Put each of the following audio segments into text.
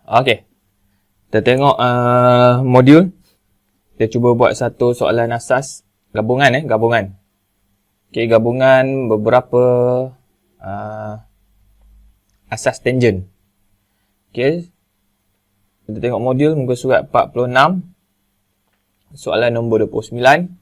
Okey. Kita tengok modul. Kita cuba buat satu soalan asas gabungan gabungan. Okey, gabungan beberapa asas tangent. Okey. Kita tengok modul muka surat 46. Soalan nombor 29.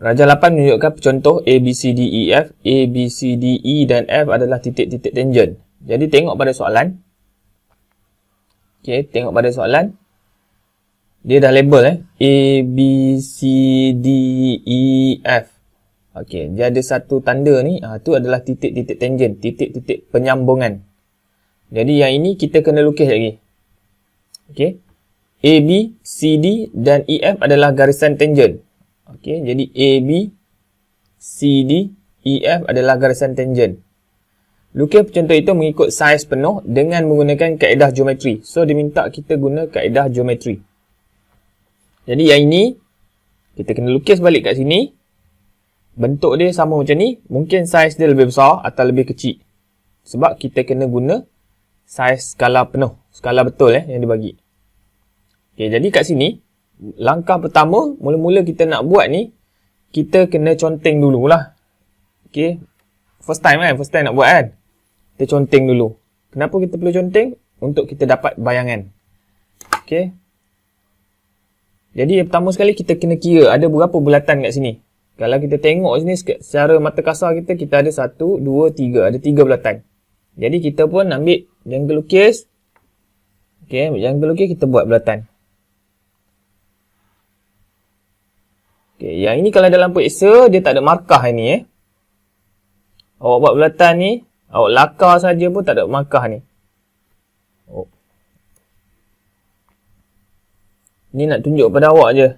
Rajah 8 menunjukkan contoh A, B, C, D, E, F. A, B, C, D, E dan F adalah titik-titik tangent. Jadi tengok pada soalan. Okey, tengok pada soalan. Dia dah label A, B, C, D, E, F. Okey, dia ada satu tanda ni. Tu adalah titik-titik tangent, titik-titik penyambungan. Jadi yang ini kita kena lukis lagi. Okey. A, B, C, D dan E, F adalah garisan tangent. Okey, jadi A, B, C, D, E, F adalah garisan tangent. Lukis contoh itu mengikut saiz penuh dengan menggunakan kaedah geometri. So, dia minta kita guna kaedah geometri. Jadi, yang ini, kita kena lukis balik kat sini. Bentuk dia sama macam ni. Mungkin saiz dia lebih besar atau lebih kecil. Sebab kita kena guna saiz skala penuh. Skala betul yang dibagi. Okey, jadi kat sini, langkah pertama, mula-mula kita nak buat ni, kita kena conteng dululah. Okey. First time nak buat kan. Kita conteng dulu. Kenapa kita perlu conteng? Untuk kita dapat bayangan. Okey. Jadi yang pertama sekali kita kena kira ada berapa bulatan kat sini. Kalau kita tengok sini secara mata kasar kita ada 1, 2, 3. Ada 3 bulatan. Jadi kita pun ambil jangka lukis. Okey, jangka lukis kita buat bulatan. Okay, yang ini kalau dalam periksa, dia tak ada markah ni Awak buat bulatan ni, awak lakar saja pun tak ada markah ni. Ni nak tunjuk pada awak je.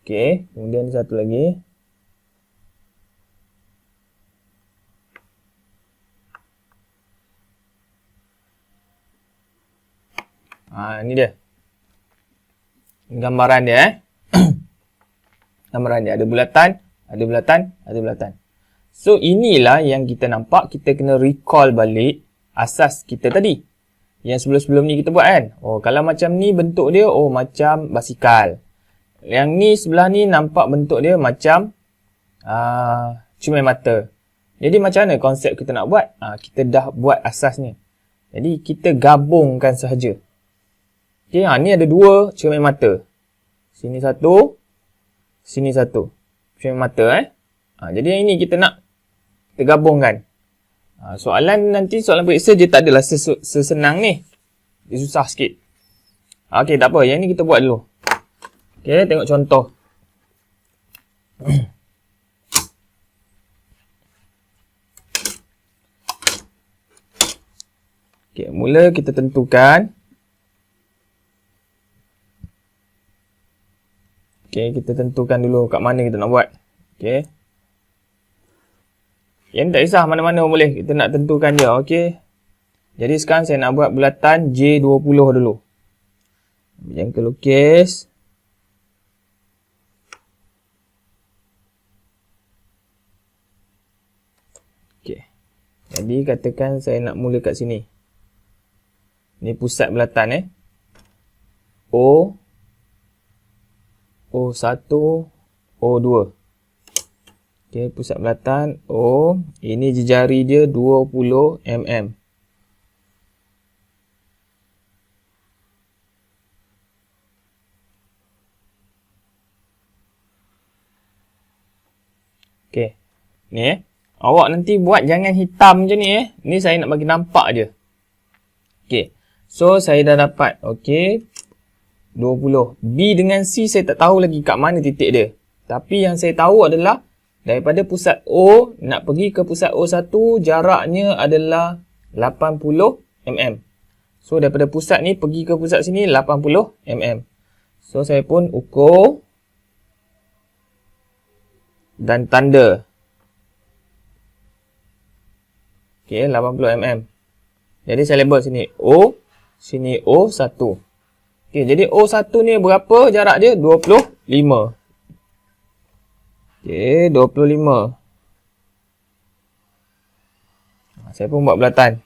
Okay, kemudian satu lagi. Ni dia. Gambaran dia Gambaran dia. Ada bulatan, ada bulatan, ada bulatan. So, inilah yang kita nampak. Kita kena recall balik asas kita tadi. Yang sebelum-sebelum ni kita buat kan. Kalau macam ni bentuk dia, macam basikal. Yang ni sebelah ni nampak bentuk dia macam cermin mata. Jadi macam mana konsep kita nak buat? Kita dah buat asasnya. Jadi kita gabungkan sahaja. Okey, ni ada 2 cermin mata. Sini satu, sini satu. Cermin mata jadi yang ini kita nak kita gabungkan. Soalan nanti, soalan periksa dia tak adalah sesenang ni. Dia susah sikit. Okey, tak apa. Yang ni kita buat dulu. Okey, tengok contoh. Okey, mula kita tentukan. Okey, kita tentukan dulu kat mana kita nak buat. Okey. Yang tak kisah mana-mana boleh. Kita nak tentukan je. Okey. Jadi sekarang saya nak buat bulatan J20 dulu. Jangka lukis. Okey. Jadi katakan saya nak mula kat sini. Ni pusat bulatan O1, O2. Okey, pusat bulatan O. Ini jejari dia 20 mm. Okey. Ni awak nanti buat jangan hitam je ni Ni saya nak bagi nampak je. Okey. So saya dah dapat. Okey. 20. B dengan C saya tak tahu lagi kat mana titik dia. Tapi yang saya tahu adalah daripada pusat O nak pergi ke pusat O1 jaraknya adalah 80 mm. So, daripada pusat ni pergi ke pusat sini 80 mm. So, saya pun ukur dan tanda. Okey, 80 mm. Jadi, saya label sini O, sini O1. Okey, jadi O1 ni berapa jarak dia? 25. Okey, 25. Saya pun buat bulatan.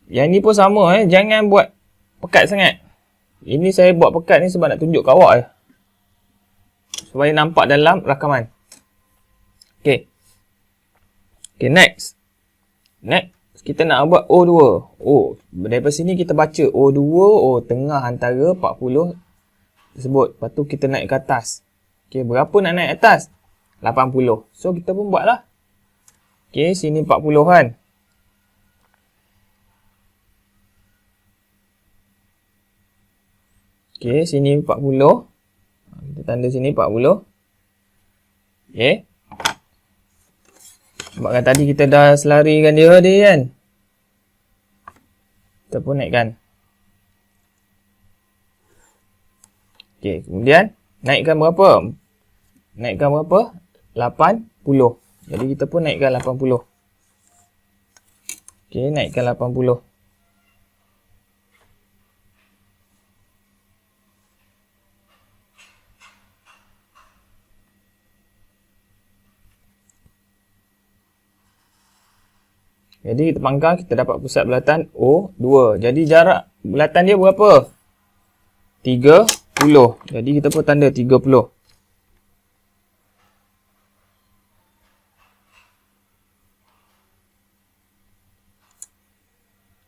Yang ni pun sama jangan buat pekat sangat. Ini saya buat pekat ni sebab nak tunjuk kat awak je. Supaya nampak dalam rakaman. Okey. Okey, next. Next, kita nak buat O2. Oh, daripada sini kita baca O2, O tengah antara 40 tersebut. Lepas tu kita naik ke atas. Okey, berapa nak naik atas? 80. So, kita pun buatlah. Okey, sini 40 kan. Okey, sini 40. Kita tanda sini 40. Okey. Sebabkan tadi kita dah selarikan dia kan. Kita pun naikkan. Okey, kemudian naikkan berapa? Naikkan berapa? 80. Jadi kita pun naikkan 80. Okey, naikkan 80. Jadi kita pangkal, kita dapat pusat bulatan O2. Jadi jarak bulatan dia berapa? 30. Jadi kita pun tanda 30.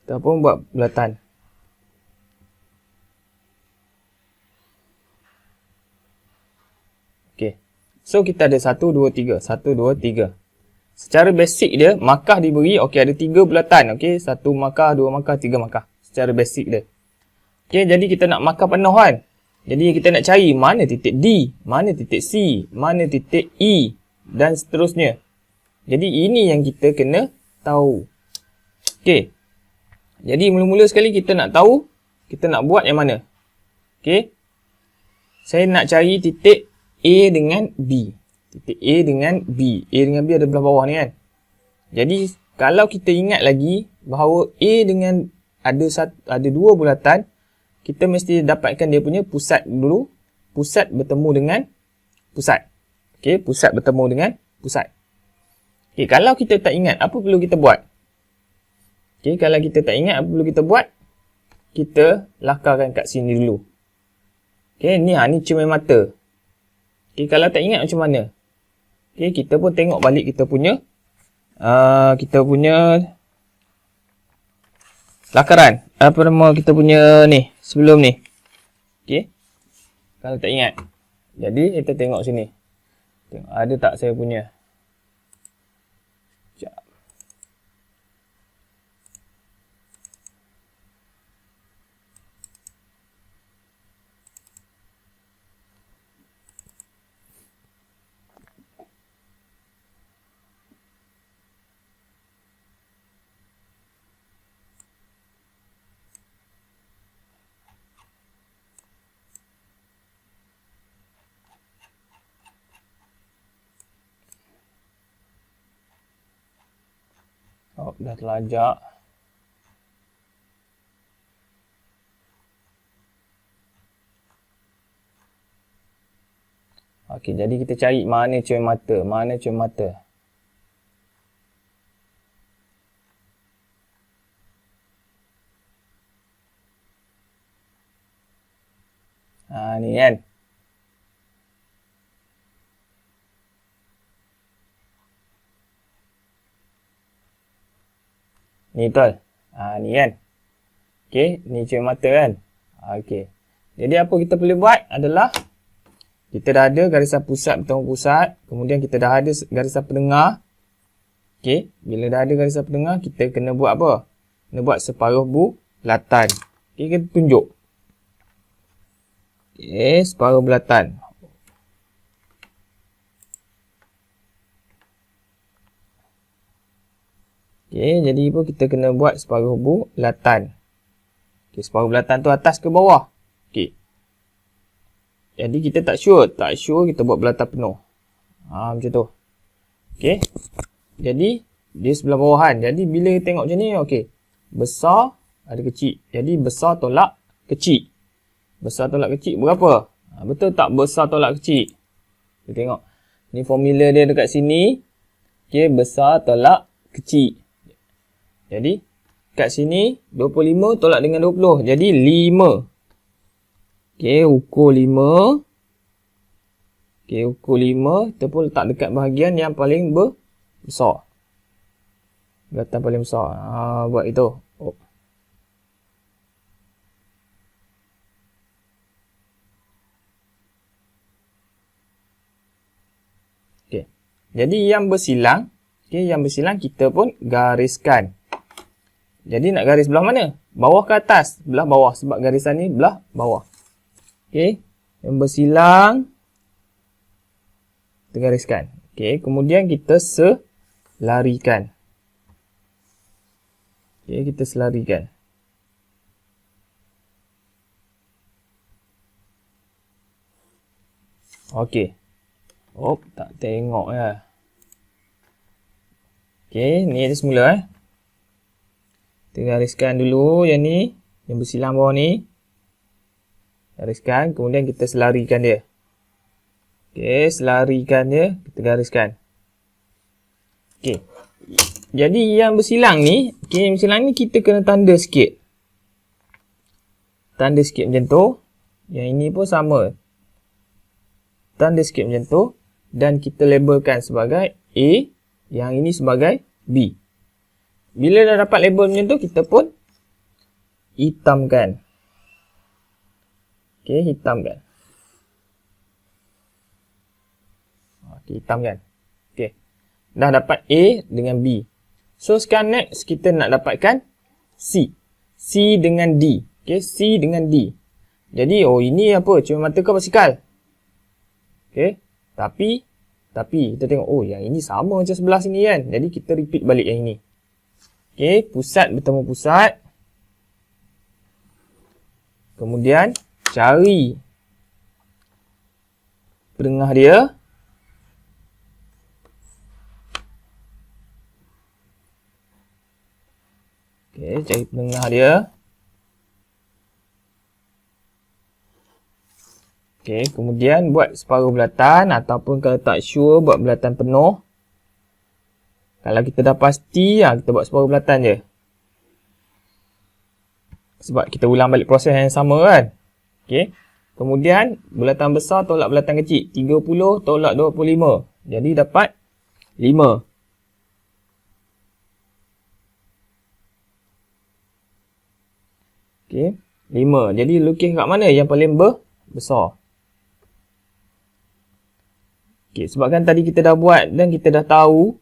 Kita pun buat bulatan. Okey. So kita ada 1, 2, 3. 1, 2, 3. Secara basic dia, markah diberi, okey ada 3 bulatan, okey. 1 markah, 2 markah, 3 markah. Secara basic dia. Okey, jadi kita nak markah penuh kan. Jadi kita nak cari mana titik D, mana titik C, mana titik E dan seterusnya. Jadi ini yang kita kena tahu. Okey. Jadi mula-mula sekali kita nak tahu, kita nak buat yang mana. Okey. Saya nak cari titik A dengan B. Titik A dengan B. A dengan B ada belah bawah ni kan. Jadi, kalau kita ingat lagi bahawa A dengan ada 2 bulatan, kita mesti dapatkan dia punya pusat dulu. Pusat bertemu dengan pusat. Okey, pusat bertemu dengan pusat. Okey, kalau kita tak ingat, apa perlu kita buat? Okey, kalau kita tak ingat, apa perlu kita buat? Kita lakarkan kat sini dulu. Okey, ni cermin mata. Okey, kalau tak ingat macam mana? Okey, kita pun tengok balik kita punya lakaran. Apa nama kita punya ni sebelum ni. Okey. Kalau tak ingat. Jadi kita tengok sini. Tengok ada tak saya punya. Sekejap. Oh, dah terlajak. Okey, jadi kita cari mana cermin mata, mana cermin mata. Ni kan. Ni betul. Ni kan. Okey, ni cermin mata kan. Okey. Jadi apa kita boleh buat adalah kita dah ada garisan pusat bertemu pusat, kemudian kita dah ada garisan penengah. Okey, bila dah ada garisan penengah, kita kena buat apa? Kena buat separuh bulatan. Okey, kita tunjuk. Okey, separuh bulatan. Okey, jadi pun kita kena buat separuh bulatan. Okey, separuh bulatan tu atas ke bawah? Okey. Jadi kita tak sure kita buat bulatan penuh. Macam tu. Okey. Jadi dia sebelah bawahan. Jadi bila tengok macam ni, okey. Besar ada kecil. Jadi besar tolak kecil. Besar tolak kecil berapa? Betul tak besar tolak kecil? Kita tengok. Ni formula dia dekat sini. Okey, besar tolak kecil. Jadi kat sini 25 tolak dengan 20. Jadi 5. Okey, ukur 5. Okey, ukur 5. Kita pun letak dekat bahagian yang paling besar. Bulatan paling besar. Buat itu. Okey. Jadi yang bersilang, yang bersilang kita pun gariskan. Jadi nak garis belah mana? Bawah ke atas? Belah bawah sebab garisan ni belah bawah. Okey, yang bersilang kita gariskan. Okey, kemudian kita selarikan. Okey, kita selarikan. Okey. Tak tengok ya. Okey, ni ada semula Kita gariskan dulu yang ni, yang bersilang bawah ni. Gariskan, kemudian kita selarikan dia. Okey, selarikan dia, kita gariskan. Okey. Jadi yang bersilang ni, yang bersilang ni kita kena tanda sikit. Tanda sikit macam tu. Yang ini pun sama. Tanda sikit macam tu. Dan kita labelkan sebagai A. Yang ini sebagai B. Bila dah dapat label macam tu, kita pun hitamkan. Okey, hitamkan. Okey, hitamkan. Okey. Dah dapat A dengan B. So, sekarang next kita nak dapatkan C. C dengan D. Okey, C dengan D. Jadi, ini apa? Cuma mata ke basikal? Okey. Tapi kita tengok, yang ini sama macam sebelah sini kan. Jadi, kita repeat balik yang ini. Okey, pusat bertemu pusat. Kemudian, cari penengah dia. Okey, cari penengah dia. Okey, kemudian buat separuh bulatan ataupun kalau tak sure buat bulatan penuh. Kalau kita dah pasti, kita buat separuh bulatan je. Sebab kita ulang balik proses yang sama kan. Okey. Kemudian, bulatan besar tolak bulatan kecil. 30 tolak 25. Jadi, dapat 5. Okey. 5. Jadi, lukis kat mana yang paling besar? Okey. Sebabkan tadi kita dah buat dan kita dah tahu.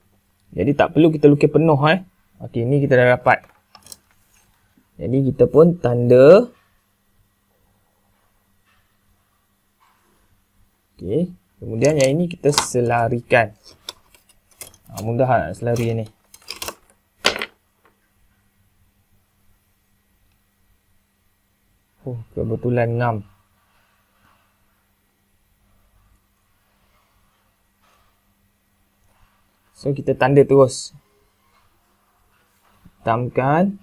Jadi, tak perlu kita lukis penuh. Okey, ni kita dah dapat. Jadi, kita pun tanda. Okey, kemudian yang ini kita selarikan. Mudah nak selari ni. Kebetulan 6. So, kita tanda terus. Hitamkan.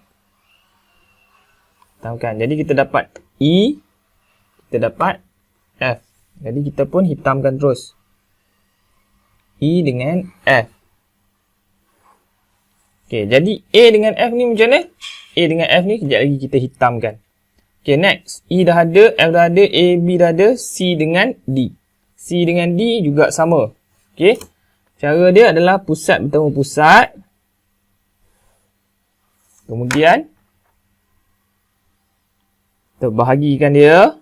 Jadi, kita dapat E. Kita dapat F. Jadi, kita pun hitamkan terus. E dengan F. Okey, jadi A dengan F ni macam mana? A dengan F ni kejap lagi kita hitamkan. Okey, next. E dah ada, F dah ada, A, B dah ada, C dengan D. C dengan D juga sama. Okey. Cara dia adalah pusat bertemu pusat. Kemudian, kita bahagikan dia.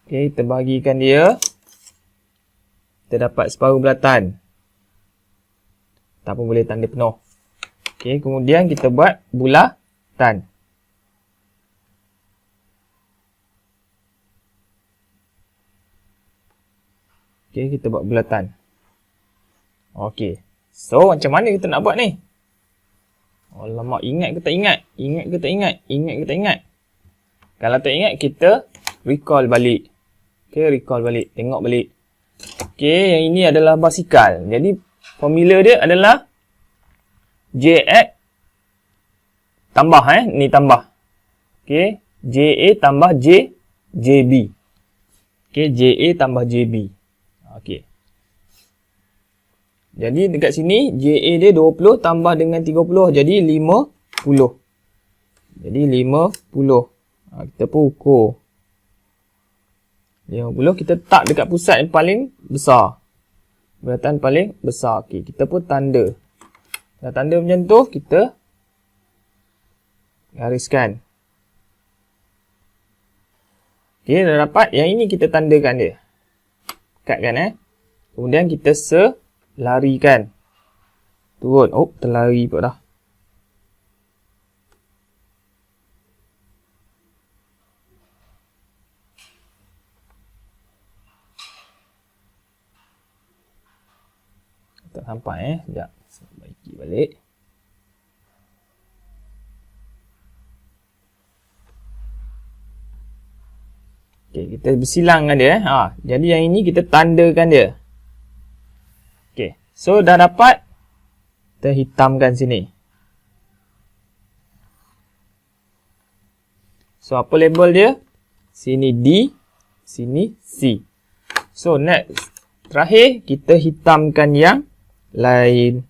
Okey, kita bahagikan dia. Kita dapat separuh bulatan. Ataupun boleh tanda penuh. Okey, kemudian kita buat bulatan. Okey, kita buat bulatan. Okey. So, macam mana kita nak buat ni? Alamak, ingat ke tak ingat? Ingat ke tak ingat? Ingat ke tak ingat? Kalau tak ingat, kita recall balik. Okey, recall balik. Tengok balik. Okey, yang ini adalah basikal. Jadi, formula dia adalah JX tambah ni tambah. Okey, JA tambah JB. Okey, JA tambah JB. Okey. Jadi dekat sini JA dia 20 tambah dengan 30 jadi 50. Jadi 50. Kita pun ukur. 50 kita tak dekat pusat yang paling besar. Bulatan paling besar. Okey, kita pun tanda. Dah tanda macam tu, kita gariskan. Okey, dah dapat. Yang ini kita tandakan dia. Dekatkan Kemudian kita selarikan. Turun. Oh, terlari pun dah. Tak sampai sekejap. Baiki balik. Okey, kita bersilangkan dia jadi yang ini kita tandakan dia. Okey, so dah dapat. Kita hitamkan sini. So apa label dia? Sini D, sini C. So next, terakhir kita hitamkan yang lain.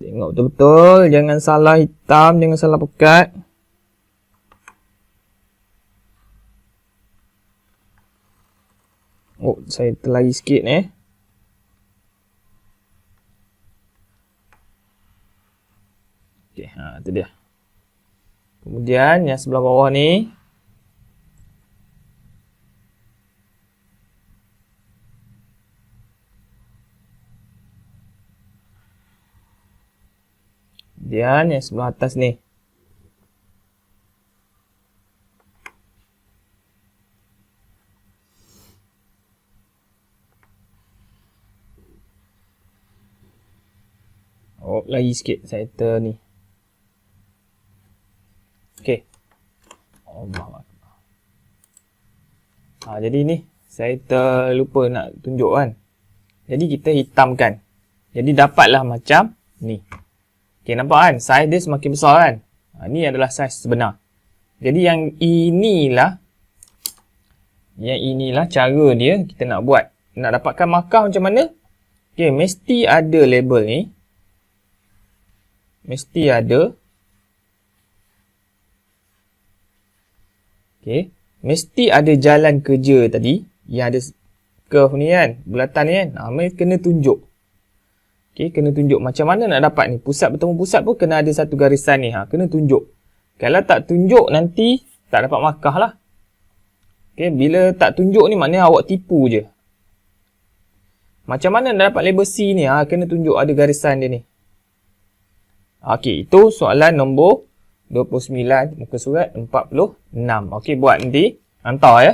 Tengok betul-betul, jangan salah hitam, jangan salah pekat. Oh, saya terlari sikit Okey, itu dia. Kemudian yang sebelah bawah ni kemudian yang sebelah atas ni. Oh, lagi sikit center ni. Okey. Allah. Jadi ni saya terlupa nak tunjuk kan. Jadi kita hitamkan. Jadi dapatlah macam ni. Okey, nampak kan? Saiz dia semakin besar kan? Ni adalah saiz sebenar. Jadi yang inilah cara dia kita nak buat. Nak dapatkan markah macam mana? Okey, mesti ada label ni. Mesti ada. Okey, mesti ada jalan kerja tadi yang ada curve ni kan, bulatan ni kan. Kena tunjuk. Okey, kena tunjuk macam mana nak dapat ni. Pusat bertemu pusat pun kena ada satu garisan ni. Kena tunjuk. Kalau tak tunjuk nanti tak dapat markah lah. Okey, bila tak tunjuk ni maknanya awak tipu je. Macam mana nak dapat label C ni? Kena tunjuk ada garisan dia ni. Okey, itu soalan nombor 29 muka surat 46. Okey, buat nanti hantar ya.